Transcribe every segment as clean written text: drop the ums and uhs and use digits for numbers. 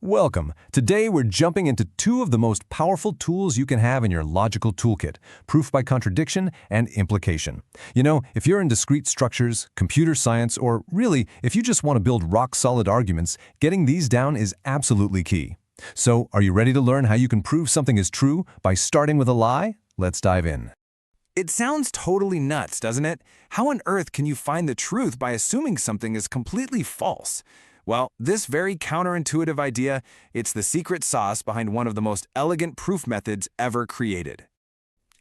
Welcome. Today we're jumping into two of the most powerful tools you can have in your logical toolkit, proof by contradiction and implication. You know, if you're in discrete structures, computer science, or really, if you just want to build rock-solid arguments, getting these down is absolutely key. So, are you ready to learn how you can prove something is true by starting with a lie? Let's dive in. It sounds totally nuts, doesn't it? How on earth can you find the truth by assuming something is completely false? Well, this very counterintuitive idea, it's the secret sauce behind one of the most elegant proof methods ever created.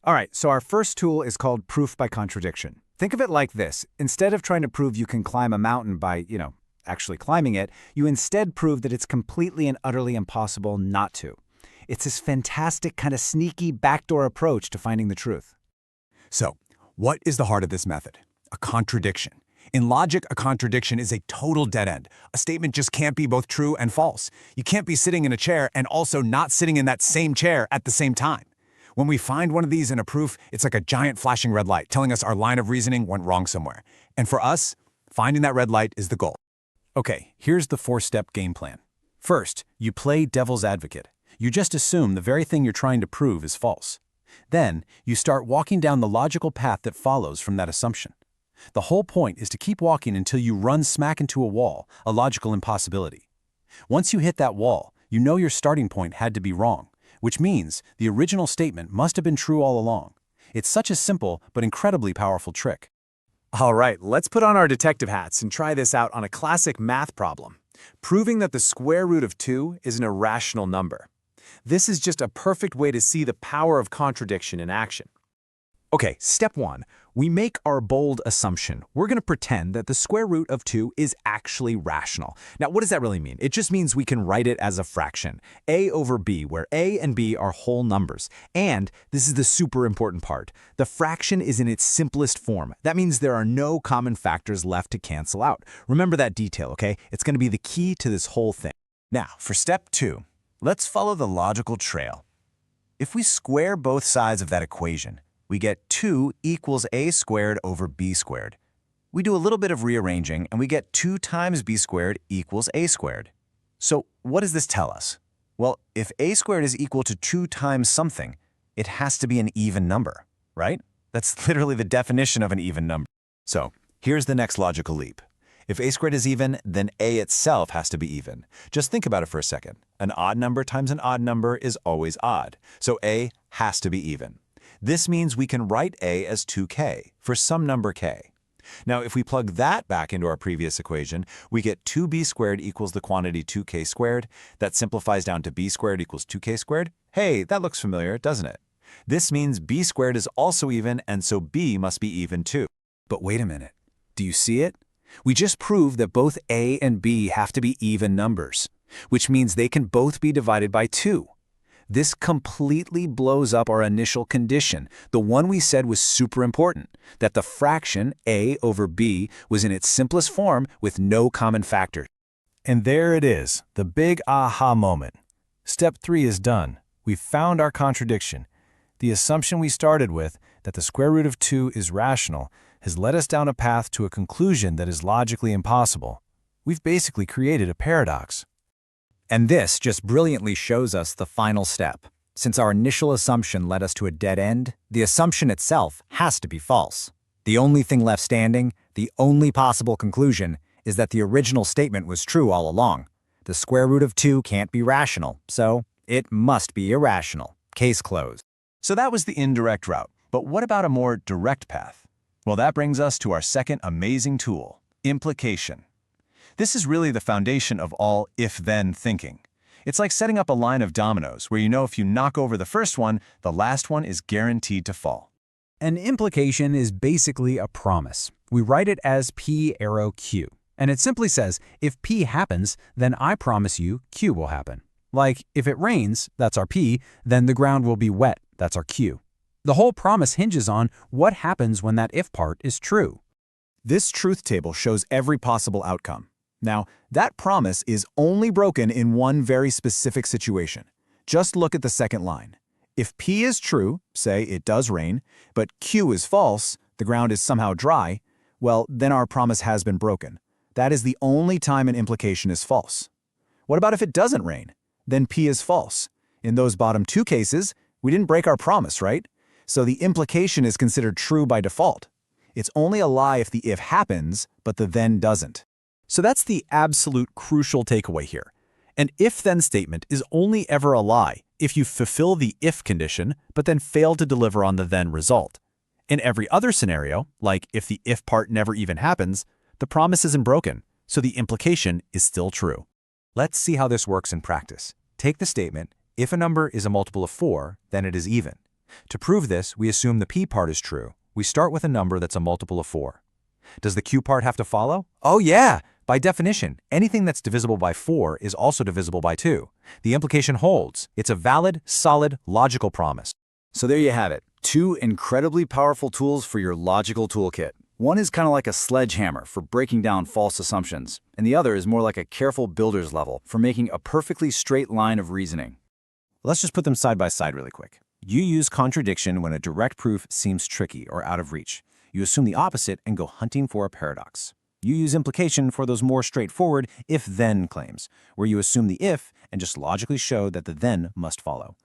All right, so our first tool is called proof by contradiction. Think of it like this. Instead of trying to prove you can climb a mountain by, actually climbing it, you instead prove that it's completely and utterly impossible not to. It's this fantastic kind of sneaky backdoor approach to finding the truth. So, what is the heart of this method? A contradiction. In logic, a contradiction is a total dead end. A statement just can't be both true and false. You can't be sitting in a chair and also not sitting in that same chair at the same time. When we find one of these in a proof, it's like a giant flashing red light telling us our line of reasoning went wrong somewhere. And for us, finding that red light is the goal. Okay, here's the four-step game plan. First, you play devil's advocate. You just assume the very thing you're trying to prove is false. Then, you start walking down the logical path that follows from that assumption. The whole point is to keep walking until you run smack into a wall, a logical impossibility. Once you hit that wall, you know your starting point had to be wrong, which means the original statement must have been true all along. It's such a simple but incredibly powerful trick. All right, let's put on our detective hats and try this out on a classic math problem. Proving that the square root of 2 is an irrational number. This is just a perfect way to see the power of contradiction in action. Okay, step 1. We make our bold assumption. We're going to pretend that the square root of 2 is actually rational. Now, what does that really mean? It just means we can write it as a fraction, a over b, where a and b are whole numbers. And this is the super important part. The fraction is in its simplest form. That means there are no common factors left to cancel out. Remember that detail, okay? It's going to be the key to this whole thing. Now, for step 2, let's follow the logical trail. If we square both sides of that equation, we get 2 equals a squared over b squared. We do a little bit of rearranging, and we get 2 times b squared equals a squared. So what does this tell us? Well, if a squared is equal to 2 times something, it has to be an even number, right? That's literally the definition of an even number. So here's the next logical leap. If a squared is even, then a itself has to be even. Just think about it for a second. An odd number times an odd number is always odd, so a has to be even. This means we can write a as 2k for some number k. Now, if we plug that back into our previous equation, we get 2b squared equals the quantity 2k squared. That simplifies down to b squared equals 2k squared. Hey, that looks familiar, doesn't it? This means b squared is also even, and so b must be even too. But wait a minute. Do you see it? We just proved that both a and b have to be even numbers, which means they can both be divided by 2. This completely blows up our initial condition, the one we said was super important, that the fraction a over b was in its simplest form with no common factor. And there it is, the big aha moment. Step 3 is done. We've found our contradiction. The assumption we started with, that the square root of 2 is rational, has led us down a path to a conclusion that is logically impossible. We've basically created a paradox. And this just brilliantly shows us the final step. Since our initial assumption led us to a dead end, the assumption itself has to be false. The only thing left standing, the only possible conclusion, is that the original statement was true all along. The square root of 2 can't be rational, so it must be irrational. Case closed. So that was the indirect route. But what about a more direct path? Well, that brings us to our second amazing tool, implication. This is really the foundation of all if-then thinking. It's like setting up a line of dominoes where you know if you knock over the first one, the last one is guaranteed to fall. An implication is basically a promise. We write it as P arrow Q. And it simply says, if P happens, then I promise you Q will happen. Like, if it rains, that's our P, then the ground will be wet, that's our Q. The whole promise hinges on what happens when that if part is true. This truth table shows every possible outcome. Now, that promise is only broken in one very specific situation. Just look at the second line. If P is true, say it does rain, but Q is false, the ground is somehow dry, well, then our promise has been broken. That is the only time an implication is false. What about if it doesn't rain? Then P is false. In those bottom two cases, we didn't break our promise, right? So the implication is considered true by default. It's only a lie if the if happens, but the then doesn't. So that's the absolute crucial takeaway here. An if-then statement is only ever a lie if you fulfill the if condition, but then fail to deliver on the then result. In every other scenario, like if the if part never even happens, the promise isn't broken, so the implication is still true. Let's see how this works in practice. Take the statement, if a number is a multiple of 4, then it is even. To prove this, we assume the P part is true. We start with a number that's a multiple of 4. Does the Q part have to follow? Oh yeah! By definition, anything that's divisible by 4 is also divisible by 2. The implication holds. It's a valid, solid, logical promise. So there you have it, 2 incredibly powerful tools for your logical toolkit. One is kind of like a sledgehammer for breaking down false assumptions, and the other is more like a careful builder's level for making a perfectly straight line of reasoning. Let's just put them side by side really quick. You use contradiction when a direct proof seems tricky or out of reach. You assume the opposite and go hunting for a paradox. You use implication for those more straightforward if-then claims, where you assume the if and just logically show that the then must follow.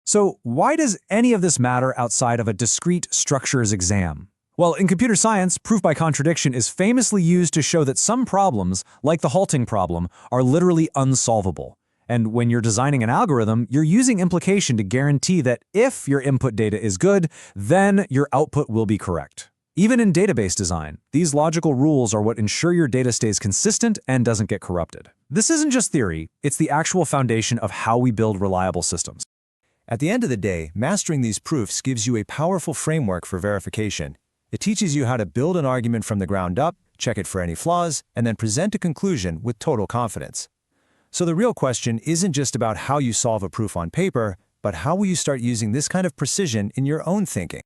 So why does any of this matter outside of a discrete structures exam? Well, in computer science, proof by contradiction is famously used to show that some problems, like the halting problem, are literally unsolvable. And when you're designing an algorithm, you're using implication to guarantee that if your input data is good, then your output will be correct. Even in database design, these logical rules are what ensure your data stays consistent and doesn't get corrupted. This isn't just theory, it's the actual foundation of how we build reliable systems. At the end of the day, mastering these proofs gives you a powerful framework for verification. It teaches you how to build an argument from the ground up, check it for any flaws, and then present a conclusion with total confidence. So the real question isn't just about how you solve a proof on paper, but how will you start using this kind of precision in your own thinking?